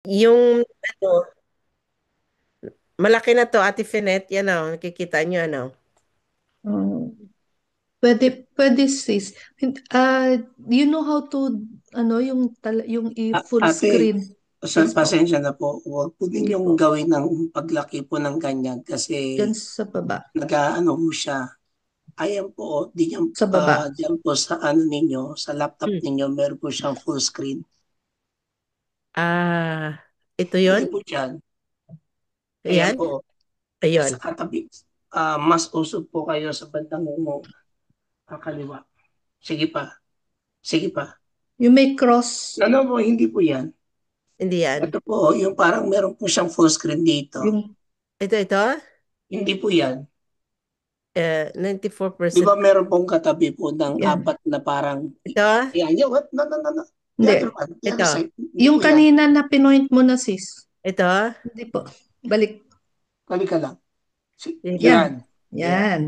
Yung ano, malaki na to, Ate Finet, yan o, nakikita nyo ano. Oh, pwede sis. You know how to, yung full Ate, screen. Yes po. pasensya na po. Huwag po Sige ninyong po. gawin ng paglaki po ng ganyan kasi Diyan sa baba. nag-ano po siya. Ayan po, di yan, Sa baba. dyan po sa ano ninyo, sa laptop Hmm. ninyo, meron po siyang full screen. Ito Hindi yon. po dyan. Ayan Ayan. po, sa Ayun. katabi. Mas usog po kayo sa bandang mo kakaliwa. Sige pa, sige pa. You may cross Ano po, hindi po yan. Hindi yan. Ito po, yung parang meron po siyang full screen dito. yung Ito. Hindi po yan. 'Di 94%. ba meron pong katabi po ng yan. apat na parang, Ito. yan, yan, what? No, no, no, no. The Hindi. other one, the other Ito. side. Hindi Yung po yan. kanina na pinoint mo na sis. Ito. Hindi po. Balik. Halika lang. Dito. Yan. Yan. Yan. Yan.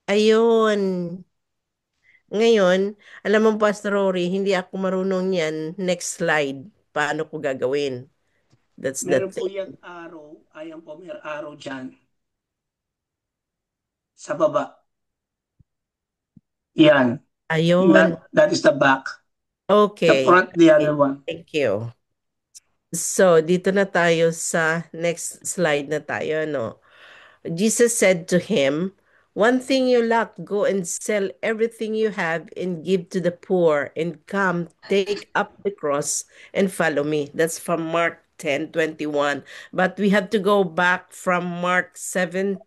Ayun. Ngayon, alam mo, Pastor Rory, hindi ako marunong yan. Next slide. Paano ko gagawin? That's the Meron po thing. yan arrow. Ayan po, may arrow dyan. Sa baba. Yan. Ayun. That is the back. The Okay. front, the Okay. other one. Thank you. So, dito na tayo sa next slide na tayo, no? Jesus said to him, "One thing you lack, go and sell everything you have and give to the poor, and come, take up the cross and follow me." That's from Mark 10:21. But we have to go back from Mark 10,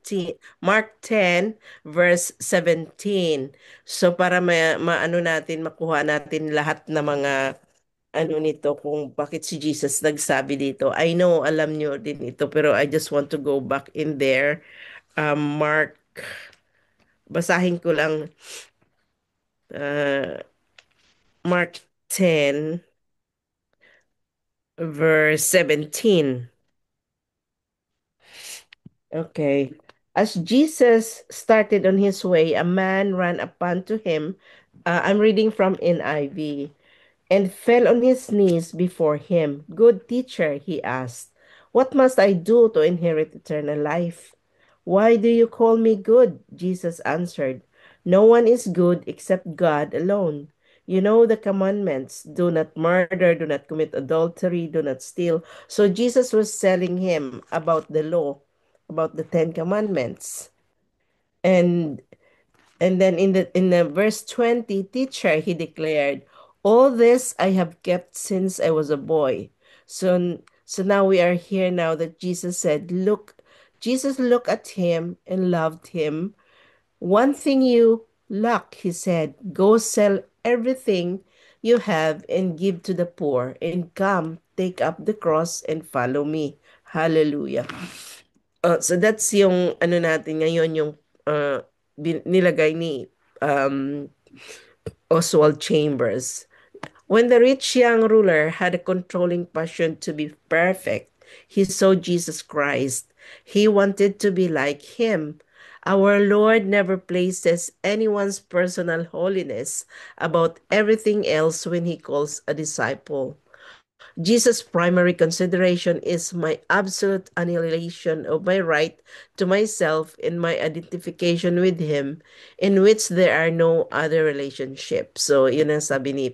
verse 17. So para maano natin, makuha natin lahat ng mga ano nito kung bakit si Jesus nagsabi dito. I know alam nyo din ito pero I just want to go back in there. Mark, basahin ko lang uh, Mark 10 verse 17. Okay. As Jesus started on his way, a man ran upon to him. I'm reading from NIV. And fell on his knees before him. "Good teacher," he asked, "what must I do to inherit eternal life?" "Why do you call me good?" Jesus answered. "No one is good except God alone. You know the commandments: do not murder, do not commit adultery, do not steal." So Jesus was telling him about the law, about the Ten Commandments. And and then in the verse 20, "Teacher," he declared, "all this I have kept since I was a boy." So now we are here now that Jesus said, look, Jesus looked at him and loved him. "One thing you lack," he said, "go sell everything you have and give to the poor, and come, take up the cross and follow me." Hallelujah. So that's yung ano natin ngayon, yung uh, nilagay ni um, Oswald Chambers. When the rich young ruler had a controlling passion to be perfect, he saw Jesus Christ. He wanted to be like him. Our Lord never places anyone's personal holiness about everything else when he calls a disciple. Jesus' primary consideration is my absolute annihilation of my right to myself and my identification with Him, in which there are no other relationships. So, yun ang sabi ni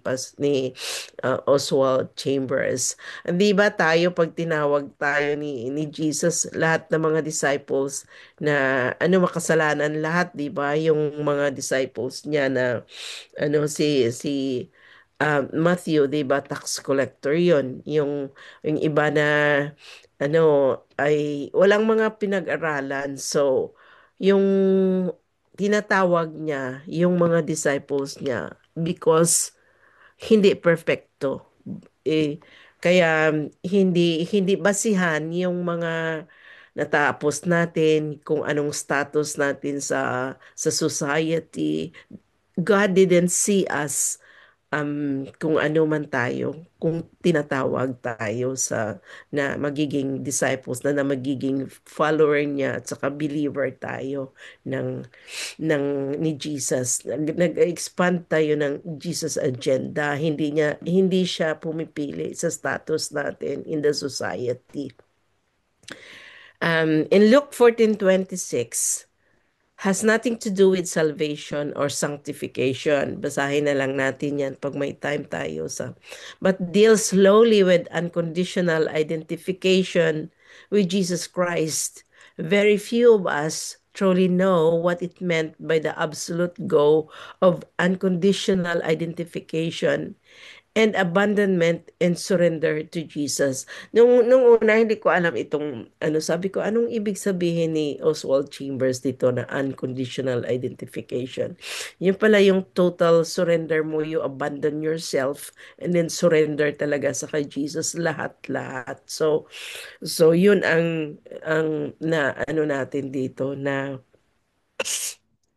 Oswald Chambers. Di ba tayo, pag tinawag tayo ni Jesus, lahat ng mga disciples na ano makasalanan lahat, di ba? Yung mga disciples niya na ano si Matthew, 'di ba, tax collector 'yon. Yung iba na ano ay walang mga pinag-aralan. So, yung tinatawag niya yung mga disciples niya because hindi perfecto. Eh, kaya hindi basihan yung mga natapos natin kung anong status natin sa society. God didn't see us kung ano man tayo, kung tinatawag tayo na magiging disciples na magiging follower niya at saka believer tayo ng ng ni Jesus. Nag-expand tayo ng Jesus agenda. Hindi siya pumipili sa status natin in the society. In Luke 14:26, has nothing to do with salvation or sanctification. Basahin na lang natin yan pag may time tayo but deals slowly with unconditional identification with Jesus Christ. Very few of us truly know what it meant by the absolute go of unconditional identification and abandonment and surrender to Jesus. Nung una, hindi ko alam itong, sabi ko, anong ibig sabihin ni Oswald Chambers dito na unconditional identification? Yun pala yung total surrender mo, you abandon yourself and then surrender talaga sa kay Jesus, lahat-lahat. So yun ang na natin dito na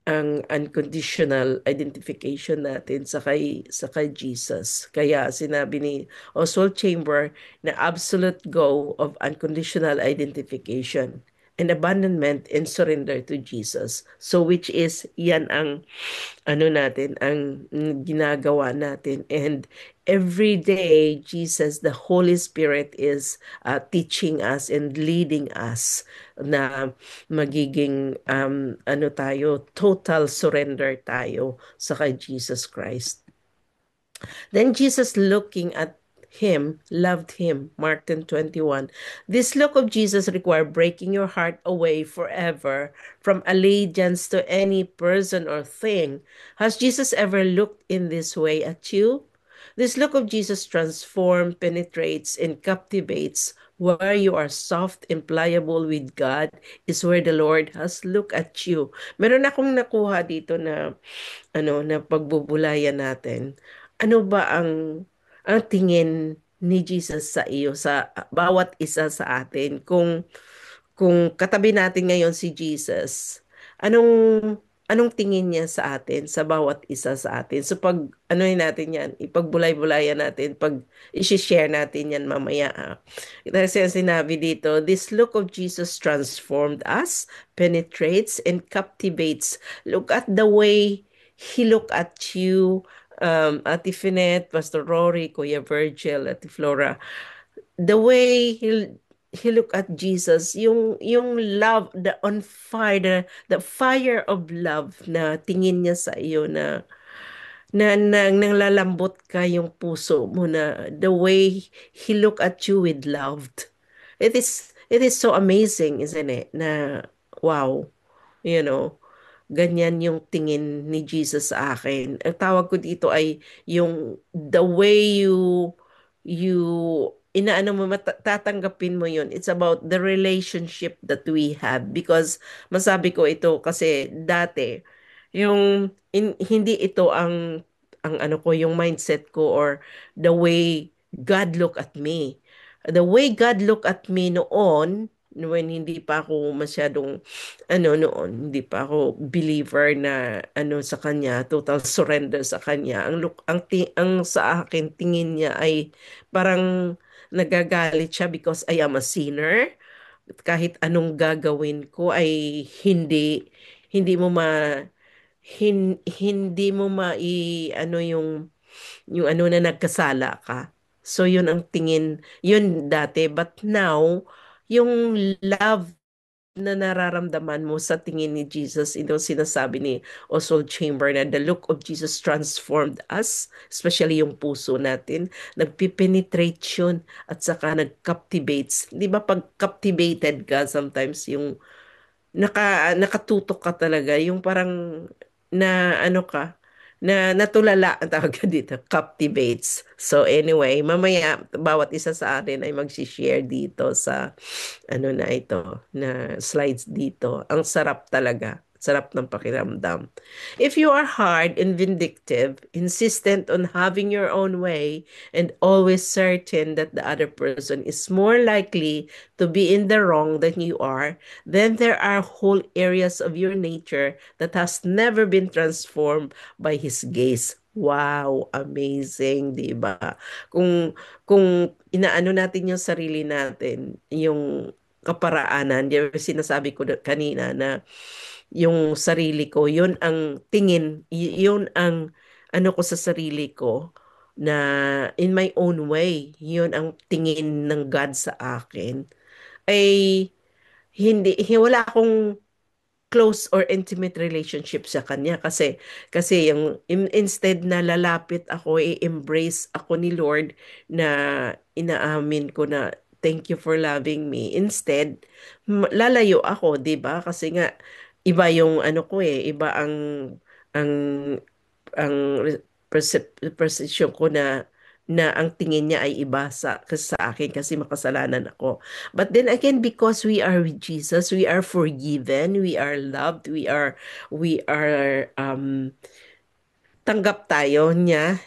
ang unconditional identification natin sa kay Jesus. Kaya sinabi ni Oswald Chamber na absolute go of unconditional identification and abandonment and surrender to Jesus. So which is yan ang natin, ang ginagawa natin. And every day, Jesus, the Holy Spirit is teaching us and leading us na magiging tayo, total surrender tayo sa kay Jesus Christ. Then Jesus, looking at him, loved him. Mark 10:21. This look of Jesus required breaking your heart away forever from allegiance to any person or thing. Has Jesus ever looked in this way at you? This look of Jesus transforms, penetrates, and captivates. Where you are soft and pliable with God is where the Lord has looked at you. Meron akong nakuha dito na na pagbubulayan natin. Ano ba ang tingin ni Jesus sa iyo, sa bawat isa sa atin? Kung katabi natin ngayon si Jesus, anong anong tingin niya sa atin, sa bawat isa sa atin? So pag natin yan, ipagbulay-bulayan natin, pag i-share natin yan mamaya. Kasi ang sinabi dito, this look of Jesus transformed us, penetrates, and captivates. Look at the way He looked at you, Ate Finette, Pastor Rory, Kuya Virgil, Ate Flora. The way he looked at Jesus, yung love, the on fire, the fire of love na tingin niya sa iyo na nanglalambot ka yung puso mo, na the way he look at you with love. It is so amazing, isn't it? Na wow, you know, ganyan yung tingin ni Jesus sa akin. Ang tawag ko dito ay yung the way you inaano mo, tatanggapin mo yun. It's about the relationship that we have. Because masabi ko ito kasi dati, hindi ito ang ano ko, yung mindset ko or the way God look at me. The way God look at me noon, when hindi pa ako masyadong noon, hindi pa ako believer na sa kanya, total surrender sa kanya. Ang sa akin tingin niya ay parang nagagalit siya because I am a sinner. Kahit anong gagawin ko ay hindi mo hindi mo yung na nagkasala ka. So yun ang tingin, yun dati. But now, yung love na nararamdaman mo sa tingin ni Jesus, ito sinasabi ni Oswald Chamber na the look of Jesus transformed us, especially yung puso natin, nagpipenetrate yun at saka nag-captivates. Di ba pag captivated ka, sometimes yung nakatutok ka talaga, yung parang na ka, na natulala ang tawag ka dito, captivates. So anyway, mamaya bawat isa sa atin ay mag-share dito sa na ito, na slides dito. Ang sarap talaga. Sarap ng pakiramdam. If you are hard and vindictive, insistent on having your own way, and always certain that the other person is more likely to be in the wrong than you are, then there are whole areas of your nature that has never been transformed by His gaze. Wow, amazing, 'di ba? Kung inaano natin yung sarili natin, yung kaparaanan, yung sinasabi ko kanina na yung sarili ko, yun ang tingin, yun ang ano ko sa sarili ko na in my own way, yun ang tingin ng God sa akin. Ay wala akong close or intimate relationship sa kanya kasi yung instead na lalapit ako, i-embrace ako ni Lord na inaamin ko na thank you for loving me. Instead, lalayo ako, 'di ba? Kasi nga iba yung ano ko iba ang ang perception ko na ang tingin niya ay iba sa akin kasi makasalanan ako. But then again, because we are with Jesus, we are forgiven, we are loved, we are tanggap tayo niya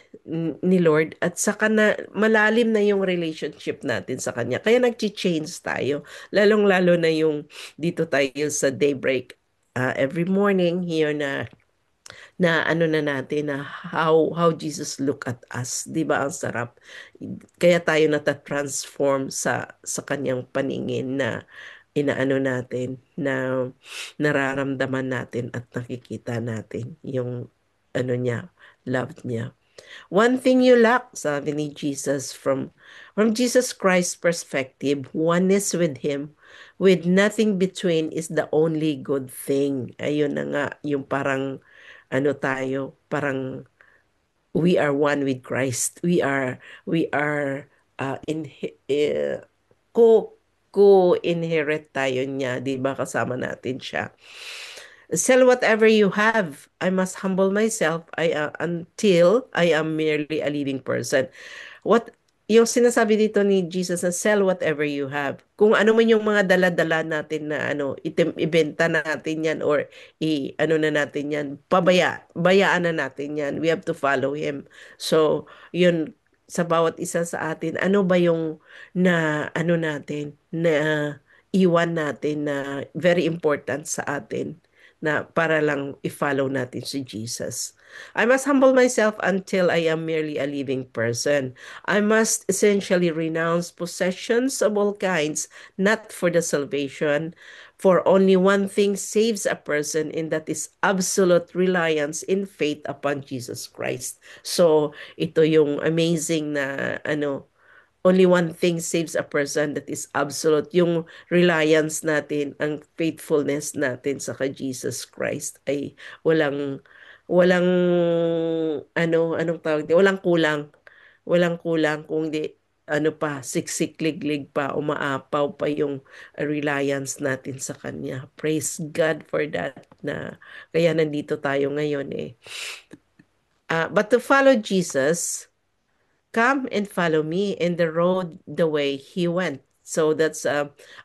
ni Lord at saka na malalim na yung relationship natin sa kanya. Kaya nag-change tayo. Lalong-lalo na yung dito tayo sa daybreak every morning here na ano na natin na how Jesus look at us, 'di ba? Ang sarap. Kaya tayo nata-transform sa kanyang paningin na inaano natin na nararamdaman natin at nakikita natin yung ano niya, love niya. One thing you lack, sabi ni Jesus, from Jesus Christ's perspective, oneness with Him, with nothing between is the only good thing. Ayun na nga, yung parang ano tayo, parang we are one with Christ. We are in ko ko-inherit tayo niya, 'di ba? Kasama natin siya. Sell whatever you have. I must humble myself until I am merely a living person. What yung sinasabi dito ni Jesus na sell whatever you have. Kung ano man yung mga dala-dala natin na ano, ibenta natin yan or ano na natin yan, bayaan na natin yan. We have to follow Him. So, yun, sa bawat isa sa atin, ano ba yung na ano natin, na iwan natin na very important sa atin na para lang i-follow natin si Jesus. I must humble myself until I am merely a living person. I must essentially renounce possessions of all kinds, not for the salvation, for only one thing saves a person, and that is absolute reliance in faith upon Jesus Christ. So, ito yung amazing na ano, only one thing saves a person, that is absolute. Yung reliance natin, ang faithfulness natin sa kay Jesus Christ ay walang anong tawag dito, walang kulang. Walang kulang kung di ano pa, siksik-liglig pa, umaapaw pa yung reliance natin sa Kanya. Praise God for that na kaya nandito tayo ngayon But to follow Jesus, come and follow me in the road the way he went. So that's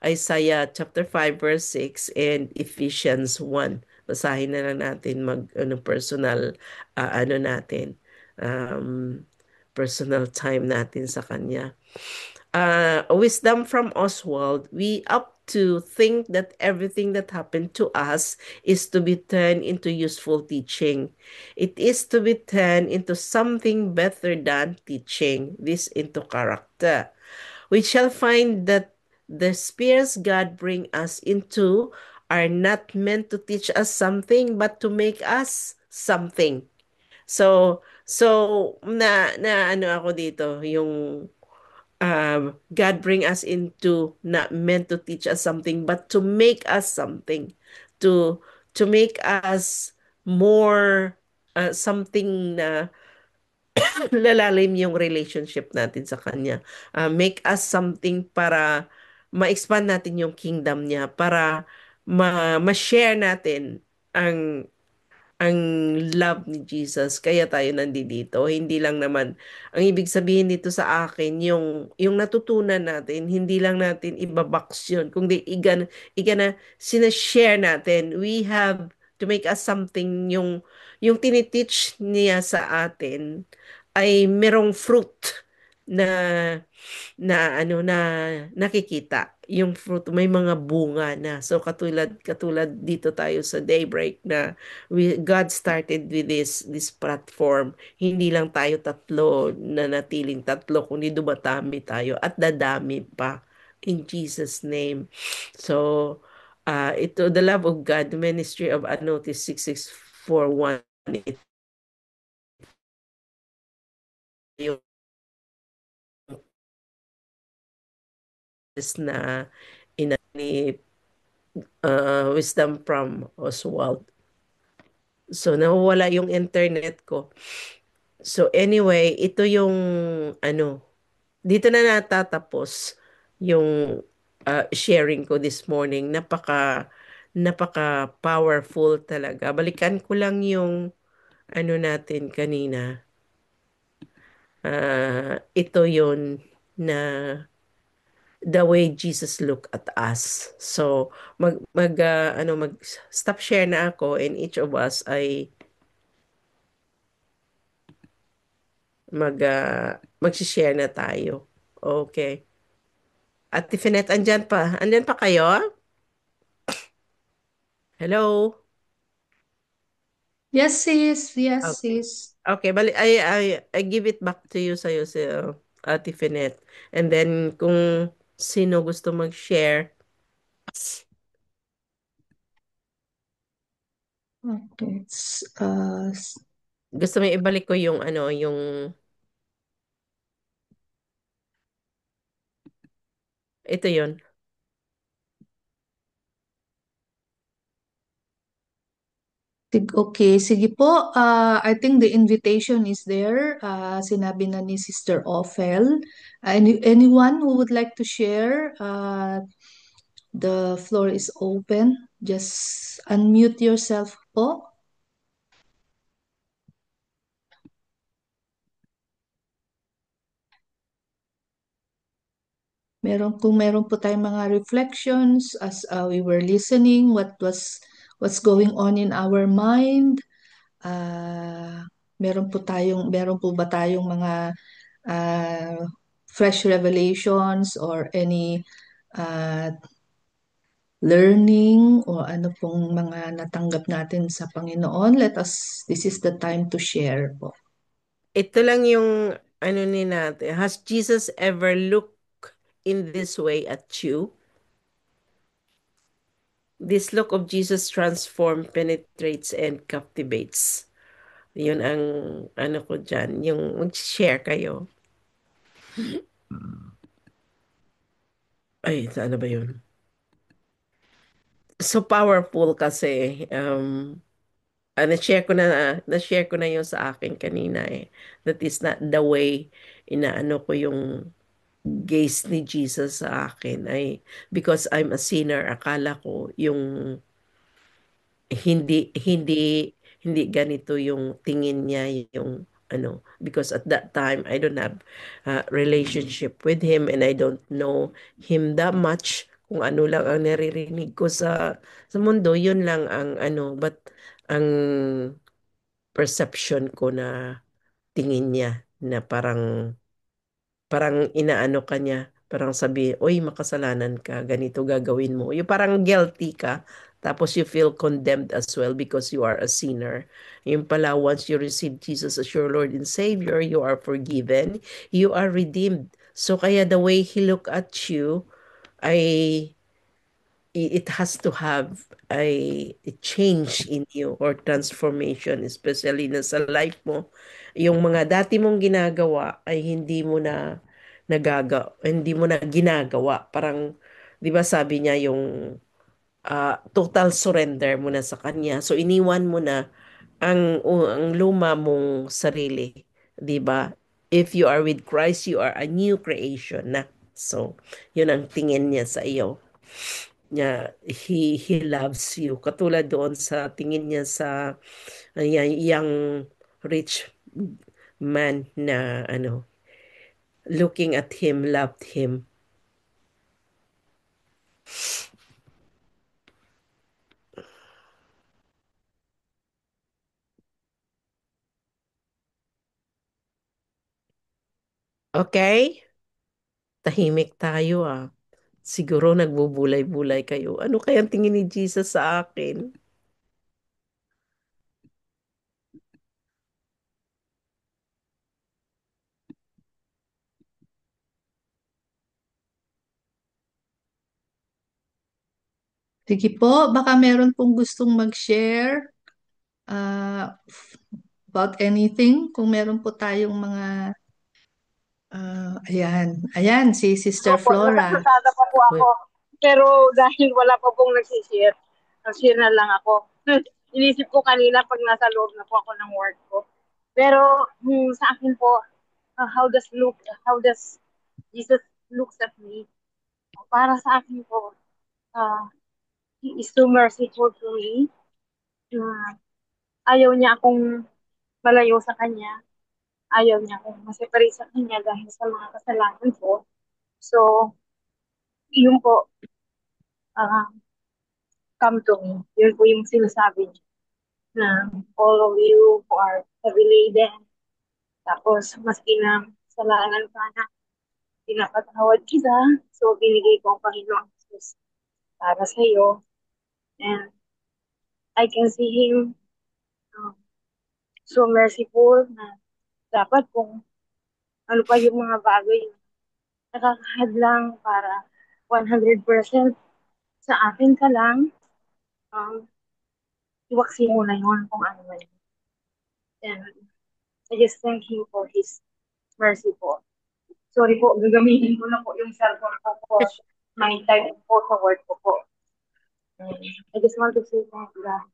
Isaiah chapter 5 verse 6 and Ephesians 1. Basahin na lang natin personal ano natin um, personal time natin sa kanya. Wisdom from Oswald, we up to think that everything that happened to us is to be turned into useful teaching. It is to be turned into something better than teaching, this into character. We shall find that the spheres God bring us into are not meant to teach us something, but to make us something. So na ano ako dito, yung God bring us into not meant to teach us something, but to make us something, to to make us more something na lalalim yung relationship natin sa Kanya. Make us something para ma-expand natin yung kingdom niya, para ma-share natin ang ang love ni Jesus. Kaya tayo nandito. Hindi lang naman, ang ibig sabihin dito sa akin, yung natutunan natin, hindi lang natin ibabox yun, kundi iga na sinashare natin. We have to make us something, yung tiniteach niya sa atin ay merong fruit. na na nakikita yung fruit, may mga bunga na. So katulad dito tayo sa Daybreak na God started with this platform. Hindi lang tayo tatlo na natiling tatlo, kundi dumatami tayo at dadami pa in Jesus name. So ito, the love of God, the ministry of Anotis 6641, ito yung na ni Wisdom from Oswald. So, nawawala yung internet ko. So, anyway, ito yung, ano, dito na natatapos yung sharing ko this morning. Napaka powerful talaga. Balikan ko lang yung, ano natin kanina. Ito yun na the way Jesus look at us. So, mag stop share na ako and each of us ay mag-share na tayo. Okay. At Tiffany, andyan pa. Andyan pa kayo? Hello? Yes, sis. Yes, Okay. sis. Okay, bali, I give it back to you sa'yo, si Ate Finet. And then, kung sino gusto mag-share, Okay. gusto mo ibalik ko yung, ano, yung, ito yun. Okay, sige po. I think the invitation is there. Sinabi na ni Sister Ophel. Anyone who would like to share, the floor is open. Just unmute yourself po. Kung meron po tayong mga reflections as we were listening, what's going on in our mind. Meron po ba tayong mga uh, fresh revelations or any uh, learning o ano pong mga natanggap natin sa Panginoon? This is the time to share po. Ito lang yung, ano ni natin. Has Jesus ever looked in this way at you? This look of Jesus transforms, penetrates, and captivates. Yun ang ano ko dyan. Yung mag-share kayo. Ay, ano ba yun? So powerful kasi. Na-share ko na yun sa akin kanina eh. That is not the way inaano ko yung gaze ni Jesus sa akin. Because I'm a sinner, akala ko yung hindi hindi hindi ganito yung tingin niya, yung ano, because at that time I don't have a relationship with him and I don't know him that much. Kung ano lang ang naririnig ko sa mundo, yun lang ang ano, but ang perception ko na tingin niya na parang inaano ka niya, parang sabi, oy, makasalanan ka, ganito gagawin mo. Yung parang guilty ka, tapos you feel condemned as well because you are a sinner. Yung pala, once you receive Jesus as your Lord and Savior, you are forgiven, you are redeemed. So kaya the way He look at you, ay it has to have a change in you or transformation, especially na sa life mo. Yung mga dati mong ginagawa ay hindi mo na ginagawa. Parang, di ba sabi niya yung total surrender mo na sa Kanya. So, iniwan mo na ang luma mong sarili. Di ba? If you are with Christ, you are a new creation na. So, yun ang tingin niya sa iyo niya. He loves you katulad doon sa tingin niya sa young rich man na ano, looking at him, loved him. Okay? Tahimik tayo ah. Siguro nagbubulay-bulay kayo. Ano kayang tingin ni Jesus sa akin? Sige po, baka meron pong gustong mag-share about anything. Kung meron po tayong mga, ayan, ayan, si Sister Opo, Flora. nakasasada pa po ako. Well, Pero dahil wala pa pong nagsishare, share na lang ako. Inisip ko kanina pag nasa loob na po ako ng work ko. Pero sa akin po, how does Jesus looks at me? Para sa akin po, uh, He is so merciful to me. Uh, ayaw niya akong malayo sa Kanya. Ayaw niya akong maseparate sa Kanya dahil sa mga kasalanan ko. So, yun po, uh, come to me. Yun po yung sinasabi niya na all of you who are heavy laden, tapos maski na kasalanan ka na, pinapatawad kita. So, binigay ko ang Panginoon Jesus para sa iyo. And I can see Him um, so merciful na dapat kung ano pa yung mga bagay na nakakahadlang para 100% sa akin ka lang, um, iwaksi mo na yun kung ano man. And I just thank Him for His mercy po. Sorry po, gagamitin ko na po yung cellphone ko po. My time po sa work ko po. And I just want to say thank God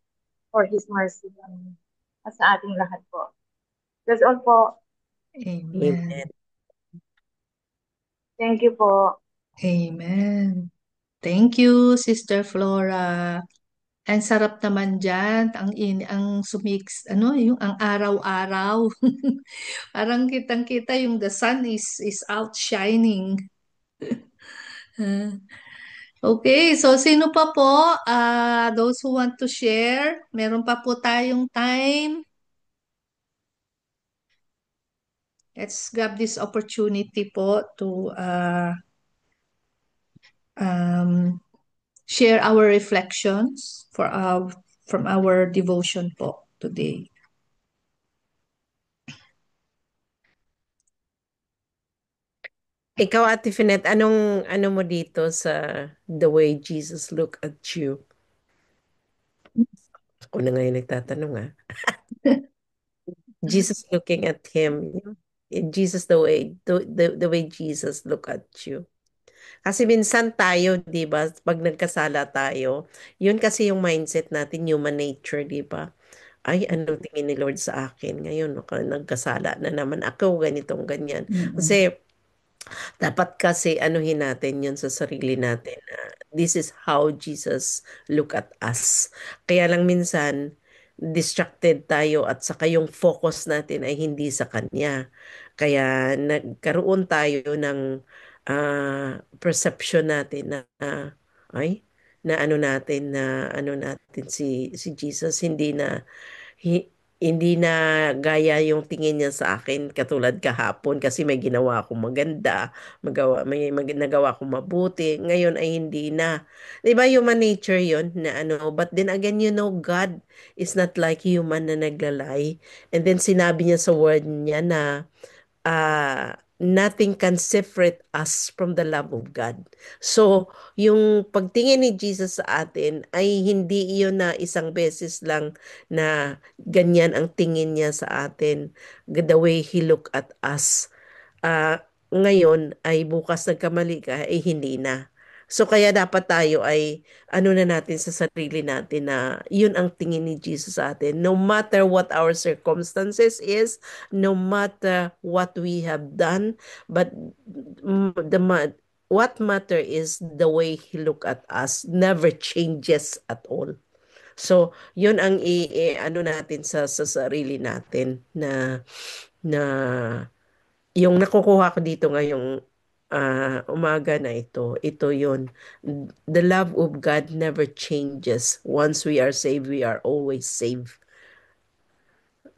for His mercy at sa ating lahat po. That's all po. Amen. amen. Thank you po. Amen. Thank you, Sister Flora. Ang sarap naman dyan, ang sumix, ano, yung ang araw-araw. Parang kitang-kita yung the sun is out shining. Okay, so sino pa po? Those who want to share, meron pa po tayong time. Let's grab this opportunity po to um, share our reflections from our devotion po today. Ikaw, Ate Finet, anong ano mo dito sa the way Jesus look at you? Ako na ngayon nagtatanong ah. Jesus looking at him. Jesus the way Jesus look at you. Kasi minsan tayo, 'di ba, pag nagkasala tayo, yun kasi yung mindset natin, human nature, 'di ba? Ay, ano tingin ni Lord sa akin ngayon? Nagkasala na naman ako, ganitong ganyan. Mm-mm. Kasi dapat kasi anuhin natin yun sa sarili natin na this is how Jesus look at us. Kaya lang minsan, distracted tayo at saka yung focus natin ay hindi sa Kanya. Kaya nagkaroon tayo ng perception natin na ay, na ano natin si Jesus hindi na gaya yung tingin niya sa akin katulad kahapon kasi may ginawa akong maganda, nagawa akong mabuti. Ngayon ay hindi na. 'Di ba human nature 'yon na ano, but then again, God is not like human na naglalay. And then sinabi niya sa word niya na nothing can separate us from the love of God. So, yung pagtingin ni Jesus sa atin ay hindi iyon na isang beses lang na ganyan ang tingin niya sa atin, the way He look at us. Ngayon ay bukas nagkamali ka, ay hindi na. So kaya dapat tayo ay ano na natin sa sarili natin na yun ang tingin ni Jesus sa atin. No matter what our circumstances is, no matter what we have done, but what matter is the way He look at us never changes at all. So, yun ang ano natin sa sarili natin na yung nakukuha ko dito ngayong umaga na ito yun. The love of God never changes. Once we are saved, we are always saved.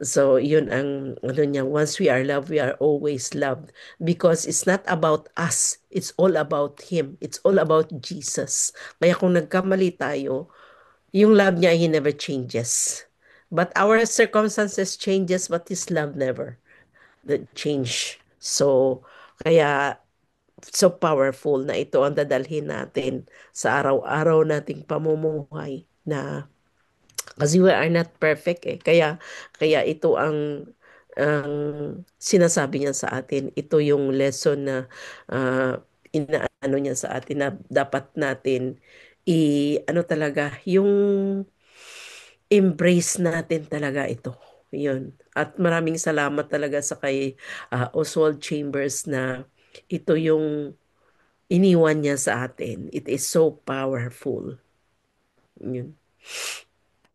So, yun ang ano niya, once we are loved, we are always loved. Because it's not about us, it's all about Him. It's all about Jesus. Kaya kung nagkamali tayo, yung love niya, He never changes. But our circumstances changes, but His love never change. So, kaya so powerful na ito ang dadalhin natin sa araw-araw nating pamumuhay na kasi we are not perfect eh. Kaya ito ang sinasabi niya sa atin. Ito yung lesson na inaano niya sa atin na dapat natin ano talaga, yung embrace natin talaga ito. Yun. At maraming salamat talaga sa kay Oswald Chambers na ito yung iniwan niya sa atin. It is so powerful. Yun.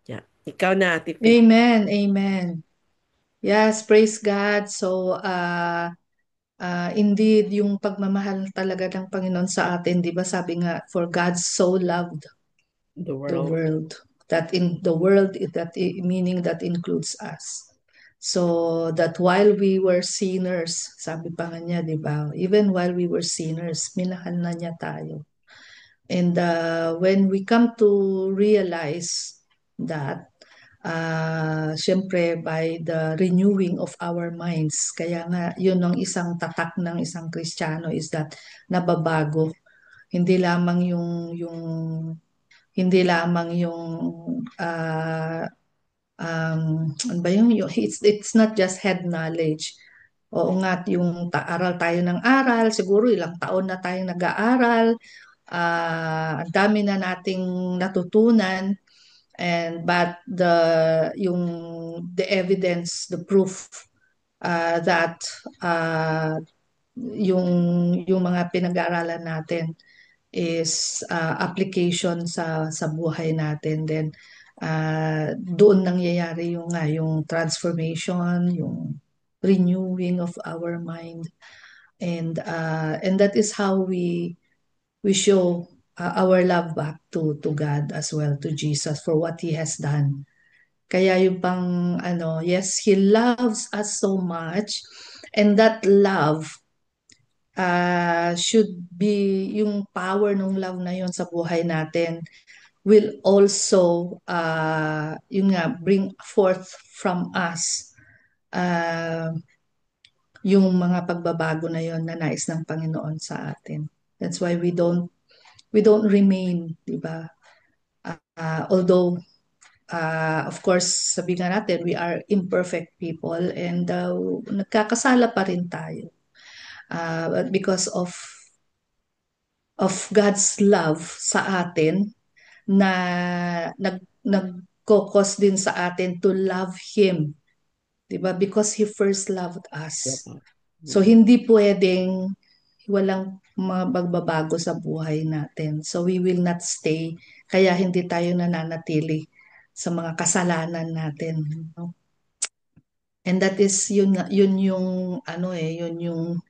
Yeah. Ikaw na, Ate Fe. Amen. Amen. Yes, praise God. So, indeed, yung pagmamahal talaga ng Panginoon sa atin, di ba sabi nga, for God so loved The the world. world, that in the world, meaning that includes us. So, that while we were sinners, sabi pa nga niya, di ba, even while we were sinners, minahal na niya tayo. And when we come to realize that, syempre by the renewing of our minds, kaya nga yun ang isang tatak ng isang Kristiyano is that nababago. Hindi lamang hindi lamang yung ano ba yung it's not just head knowledge. Oo nga, yung aral tayo ng aral, siguro ilang taon na tayong nag-aaral, ang dami na nating natutunan, and but the evidence, the proof that uh, yung yung mga pinag-aaralan natin is application sa buhay natin. Then doon nangyayari yung transformation, yung renewing of our mind, and that is how we show our love back to God as well, to Jesus for what He has done. Kaya yung pang ano, yes, He loves us so much, and that love should be yung power ng love na yon sa buhay natin will also yun nga, bring forth from us uh, yung mga pagbabago na yon na nais ng Panginoon sa atin. That's why we don't remain, di ba? Although of course, sabi nga natin, we are imperfect people, and nagkakasala pa rin tayo. But because of God's love sa atin, na nagkokos din sa atin to love Him. Diba? Because He first loved us. So, hindi pwedeng walang mga pagbabago sa buhay natin. So, we will not stay. Kaya hindi tayo nananatili sa mga kasalanan natin. No? And that is yun yung ano yun yung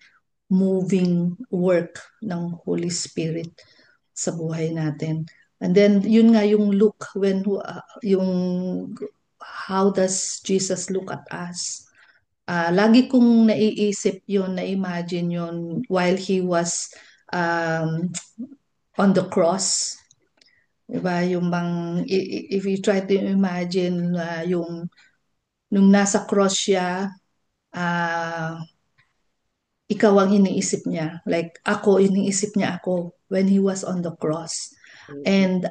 moving work ng Holy Spirit sa buhay natin. And then yun nga yung look yung how does Jesus look at us? Lagi kong naiisip yun, na-imagine yun while He was um, on the cross. Diba? Yung bang, if you try to imagine nung nasa cross siya, uh, ikaw ang iniisip niya. Like ako, iniisip niya ako when He was on the cross. And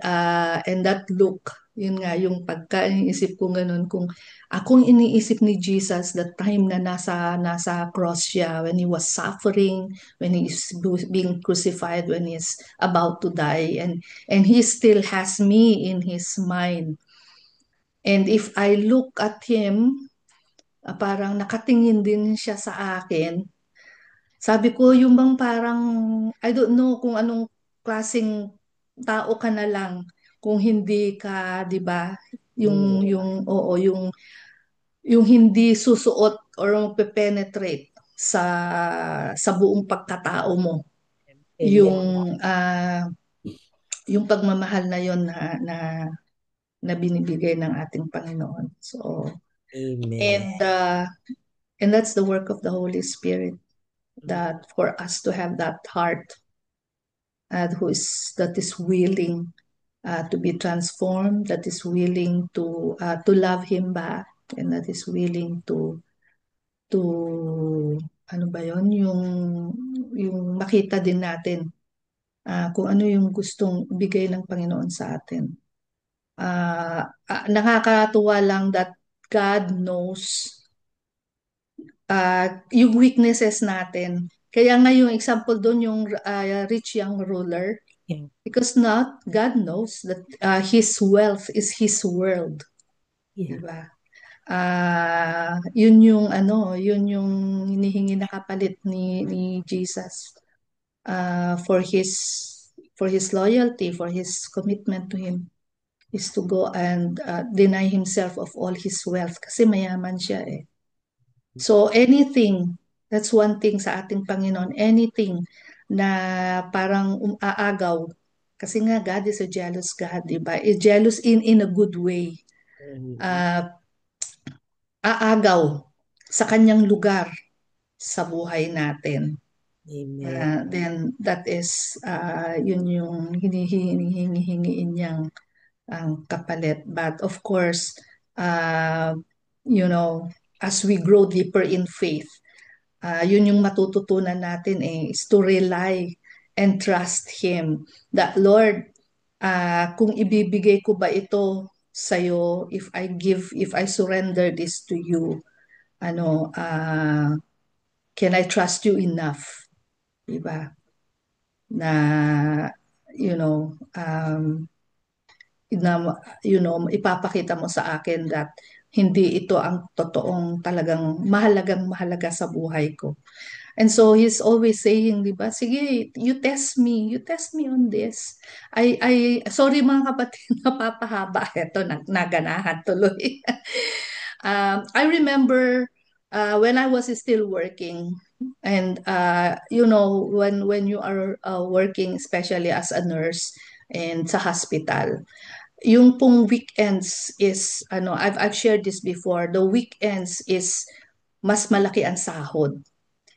that look, yun nga, yung pagka iniisip ko ganun, kung akong iniisip ni Jesus that time na nasa cross siya, when He was suffering, when He is being crucified, when He is about to die, and He still has me in His mind. And if I look at Him, parang nakatingin din siya sa akin. Sabi ko, yung bang parang, I don't know kung anong klaseng tao ka na lang kung hindi ka, 'di ba? Oo, yung hindi susuot or penetrate sa buong pagkatao mo. Amen. Yung pagmamahal na yon na binibigay ng ating Panginoon. So, Amen. And that's the work of the Holy Spirit, that for us to have that heart that is willing to be transformed, that is willing to love Him back, and that is willing to ano ba yon, yung makita din natin kung ano yung gustong bigay ng Panginoon sa atin. Nakakatuwa lang that God knows yung weaknesses natin. Kaya nga yung example doon, yung rich young ruler, Yeah. because not God knows that his wealth is his world, Yeah. diba? Yun yung hinihingi na kapalit ni Jesus for his loyalty, for his commitment to him, is to go and deny himself of all his wealth kasi mayaman siya eh. So anything, that's one thing sa ating Panginoon, anything na parang aagaw. Kasi nga God is a jealous God, di ba? Is jealous in a good way. Aagaw sa kanyang lugar sa buhay natin. Amen. Then that is yun yung hinihingi niyang ang kapalit. But of course, uh, as we grow deeper in faith, yun yung matututunan natin is to rely and trust Him. That Lord, kung ibibigay ko ba ito sa'yo, if I surrender this to you, can I trust you enough? Diba? Na, you know, um, ipapakita mo sa akin that hindi ito ang totoong talagang mahalaga sa buhay ko. And so he's always saying, di ba, sige, you test me on this. Sorry mga kapatid, napapahaba. Ito, naganahan tuloy. I remember when I was still working, and when you are working, especially as a nurse and sa hospital, yung pong weekends is, I've shared this before, the weekends is mas malaki ang sahod.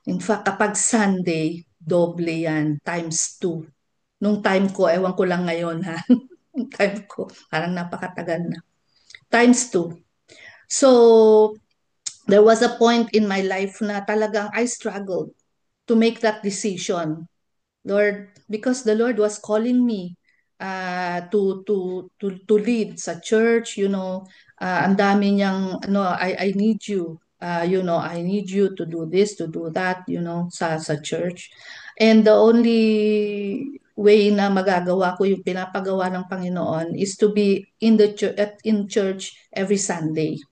In fact, kapag Sunday, doble yan, times 2. Nung time ko, ewan ko lang ngayon ha, nung time ko, parang napakatagal na. Times 2. So, there was a point in my life na talagang I struggled to make that decision. Lord, because the Lord was calling me to lead sa church, ang dami niyang I need you. I need you to do this, to do that, sa church. And the only way na magagawa ko yung pinapagawa ng Panginoon is to be in church every Sunday.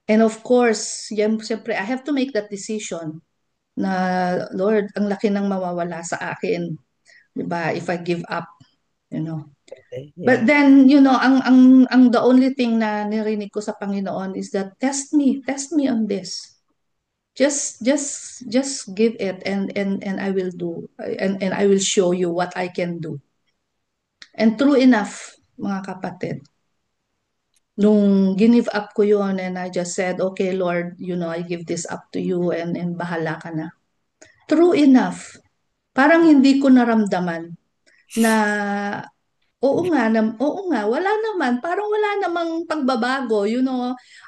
And of course, siyempre, I have to make that decision na, Lord, ang laki ng mawawala sa akin, 'di ba? If I give up, Okay. But Yeah. then, ang the only thing na nirinig ko sa Panginoon is that test me on this. Just give it, and I will do, and I will show you what I can do. And true enough, mga kapatid, nung give up ko yun, and I just said, okay, Lord, I give this up to you, and bahala ka na. True enough, parang hindi ko naramdaman na oo nga, wala naman, parang wala namang pagbabago.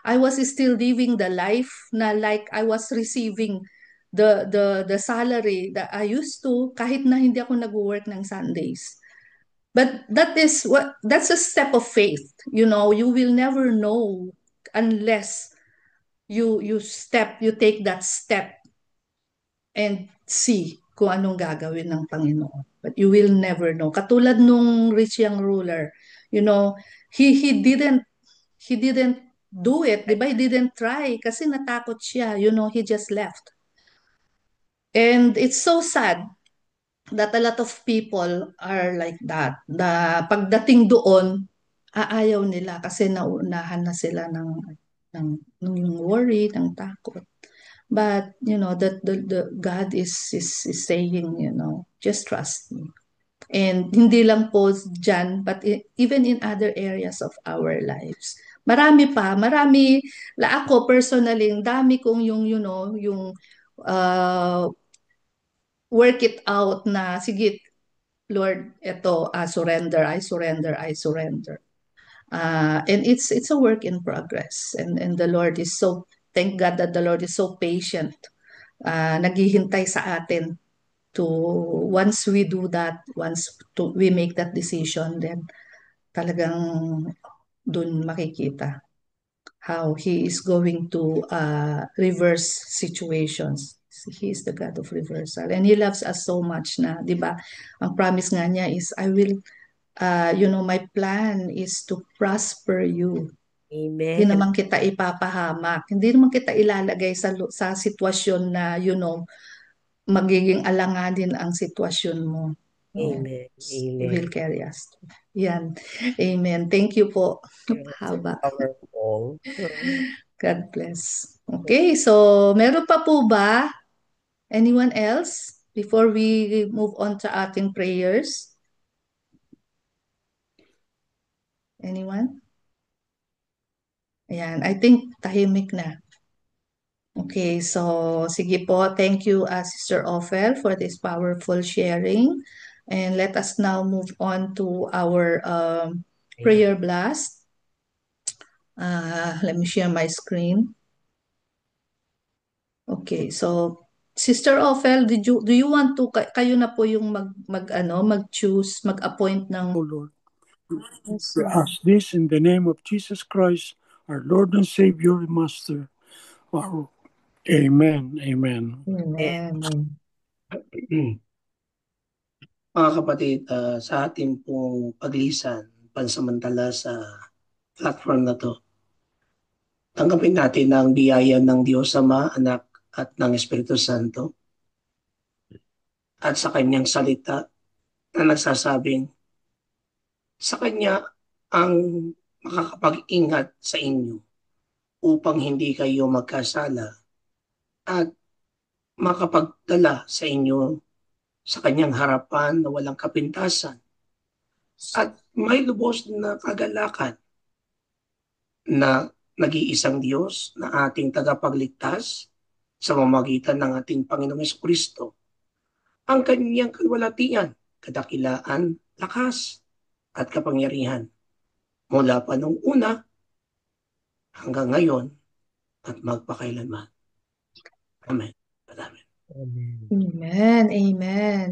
I was still living the life na like I was receiving the salary that I used to kahit na hindi ako nag-work ng Sundays. But that's a step of faith. You will never know unless you take that step and see kung anong gagawin ng Panginoon. But you will never know. Katulad nung rich young ruler, he didn't do it, di ba? He didn't try kasi natakot siya. He just left. And it's so sad that a lot of people are like that. Na pagdating doon, aayaw nila kasi nauunahan na sila ng worry, ng takot. But that the God is saying, just trust me. And hindi lang po dyan, but even in other areas of our lives. Marami. Ako personally, ang dami kong yung, yung uh, work it out na, sige, Lord, ito, I surrender. And it's a work in progress. And the Lord is so, thank God that the Lord is so patient. Naghihintay sa atin to, once we do that, we make that decision, then talagang dun makikita how He is going to reverse situations. He is the God of reversal. And He loves us so much na, di ba? Ang promise nga niya is, I will, my plan is to prosper you. Hindi Amen. naman kita ipapahamak. Hindi naman kita ilalagay sa sitwasyon na, magiging alanganin ang sitwasyon mo. No. Amen. He Amen. will carry us. Yan. Amen. Thank you po. Yes, Haba. powerful. God bless. Okay, so meron pa po ba? Anyone else? Before we move on to ating prayers? Anyone? Ayan, I think tahimik na. Okay, so sige po. Thank you, Sister Ophel, for this powerful sharing. And let us now move on to our prayer blast. Let me share my screen. Okay, so Sister Ophel, do you want to, kayo na po yung mag-choose, mag-appoint ng... O Lord, we ask this in the name of Jesus Christ, our Lord and Savior and Master. Amen. Amen. Amen. Mga kapatid, sa ating pong paglisan, pansamantala sa platform na to, tanggapin natin ang biyaya ng Diyos Ama, Anak, at ng Espiritu Santo at sa kanyang salita na nagsasabing sa kanya ang makakapag-ingat sa inyo upang hindi kayo magkasala at makapagdala sa inyo sa kanyang harapan na walang kapintasan at may lubos na kagalakan na nag-iisang Diyos na ating tagapagligtas sa pamamagitan ng ating Panginoong Jesucristo, ang kanyang kalwalatian, kadakilaan, lakas, at kapangyarihan mula pa nung una hanggang ngayon at magpakailanman. Amen. Amen. Amen. Amen.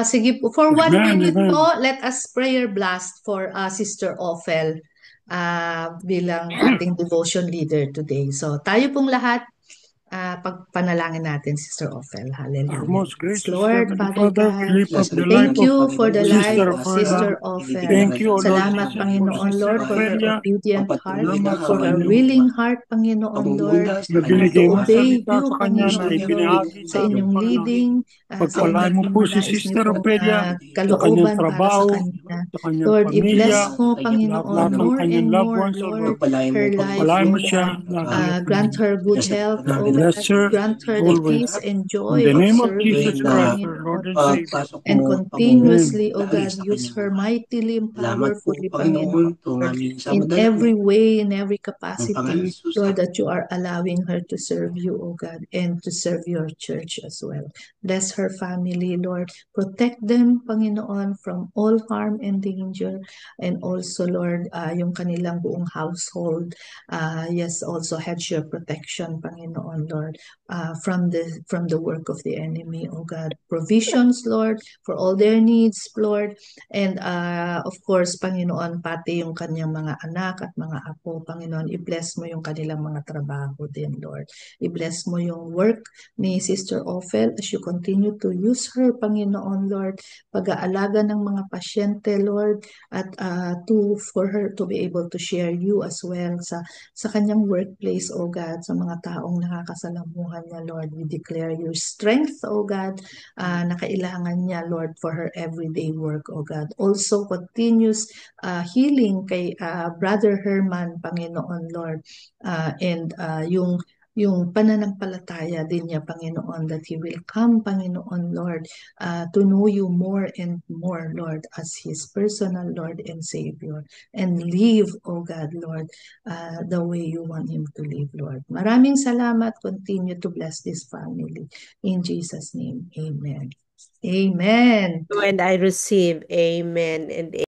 Sige po, for 1 minute Amen. po, let us prayer blast for Sister Ophel bilang ating devotion leader today. So tayo pong lahat, pagpanalangin natin, Sister Ophel. Our Hallelujah. most gracious Lord, Heavenly Father Father, we God, lift up the life thank of you for the life Sister of Ophelia. Sister Ophel. Thank you, O Lord Salamat, Jesus, for Panginoon Sister Lord, for her Ophelia. obedient heart, for her Salamat, willing heart, Panginoon Lord, na binigay to mo obey salita you, sa kanya na Panginoon Lord, ibinahagi sa sa amin, inyong Panginoon. leading, sa Pagpalain mo inyong po si nais Sister nitong Ophelia sa kanyang kalooban para sa trabaho, kanya. sa kanyang Lord, pamilya, i-bless mo, Panginoon, lahat ng more kanyang and loved more, ones, O Lord, Lord. her life, Pagpalain O mo siya, God. Grant her good health, O bless God. her Grant her the always. peace and In joy the of name of serving Jesus you, Christ, our Lord Panginoon. and Savior. And Amen. continuously, O God, use her mightily and powerfully, Panginoon, Lord, in every way, in every capacity, Lord, that you are allowing her to serve you, O God, and to serve your church as well. Bless her family, Lord. Protect them, Panginoon, from all harm and danger. And also, Lord, yung kanilang buong household, yes, also hedge your protection, Panginoon, Lord, from the work of the enemy, oh God. Provisions, Lord, for all their needs, Lord. And of course, Panginoon, pati yung kanyang mga anak at mga apo, Panginoon, i-bless mo yung kanilang mga trabaho din, Lord. I-bless mo yung work ni Sister Ophel as you continue to use her, Panginoon, Lord, pag-aalaga ng mga pasyente, Lord, at for her to be able to share you as well sa kanyang workplace, oh God, sa mga taong nakakasalamuhan niya, Lord. We declare your strength, oh God, na kailangan niya, Lord, for her everyday work, oh God. Also, continuous healing kay Brother Herman, Panginoon, Lord, and yung yung pananampalataya din niya, Panginoon, that he will come, Panginoon, Lord, to know you more and more, Lord, as his personal Lord and Savior, and live, oh God, Lord, the way you want him to live, Lord. Maraming salamat. Continue to bless this family. In Jesus' name, amen. Amen. And I receive, amen and